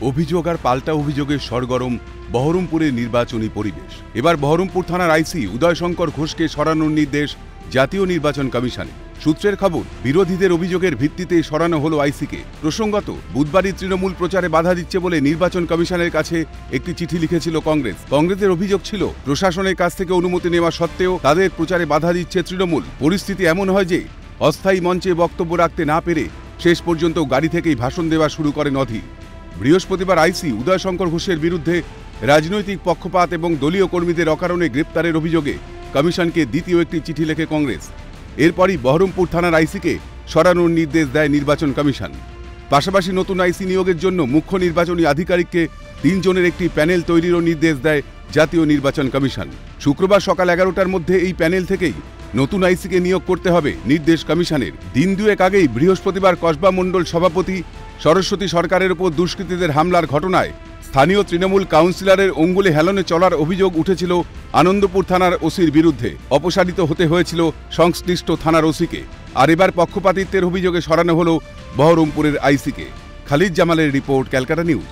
অভিযোগ আর পাল্টা অভিযোগে সরগরম বহরমপুরের নির্বাচনী পরিবেশ। এবার বহরমপুর থানার আইসি উদয়শঙ্কর ঘোষকে সরানোর নির্দেশ জাতীয় নির্বাচন কমিশনের। সূত্রের খবর, বিরোধীদের অভিযোগের ভিত্তিতে সরানো হলো আইসিকে। প্রসঙ্গত, বুধবারই তৃণমূল প্রচারে বাধা দিচ্ছে বলে নির্বাচন কমিশনের কাছে একটি চিঠি লিখেছিল কংগ্রেস। কংগ্রেসের অভিযোগ ছিল, প্রশাসনের কাছ থেকে অনুমতি নেওয়া সত্ত্বেও তাদের প্রচারে বাধা দিচ্ছে তৃণমূল। পরিস্থিতি এমন হয় যে অস্থায়ী মঞ্চে বক্তব্য রাখতে না পেরে শেষ পর্যন্ত গাড়ি থেকেই ভাষণ দেওয়া শুরু করেন অধীর। বৃহস্পতিবার আইসি উদয়শঙ্কর ঘোষের বিরুদ্ধে রাজনৈতিক পক্ষপাত এবং দলীয় কর্মীদের অকারণে গ্রেপ্তারের অভিযোগে কমিশনকে দ্বিতীয় একটি চিঠি লেখে কংগ্রেস। এরপরই বহরমপুর থানার আইসিকে সরানোর নির্দেশ দেয় নির্বাচন কমিশন। পাশাপাশি নতুন আইসি নিয়োগের জন্য মুখ্য নির্বাচনী আধিকারিককে 3 জনের একটি প্যানেল তৈরিরও নির্দেশ দেয় জাতীয় নির্বাচন কমিশন। শুক্রবার সকাল 11টার মধ্যে এই প্যানেল থেকেই নতুন আইসিকে নিয়োগ করতে হবে নির্দেশ কমিশনের। দিন দুয়েক আগেই বৃহস্পতিবার কসবা মণ্ডল সভাপতি সরস্বতী সরকারের উপর দুষ্কৃতীদের হামলার ঘটনায় স্থানীয় তৃণমূল কাউন্সিলরের অঙ্গুলে হেলনে চলার অভিযোগ উঠেছিল আনন্দপুর থানার ওসির বিরুদ্ধে। অপসারিত হতে হয়েছিল সংশ্লিষ্ট থানার ওসিকে। আর এবার পক্ষপাতিত্বের অভিযোগে সরানো হলো বহরমপুরের আইসিকে। খালিদ জামালের রিপোর্ট, ক্যালকাটা নিউজ।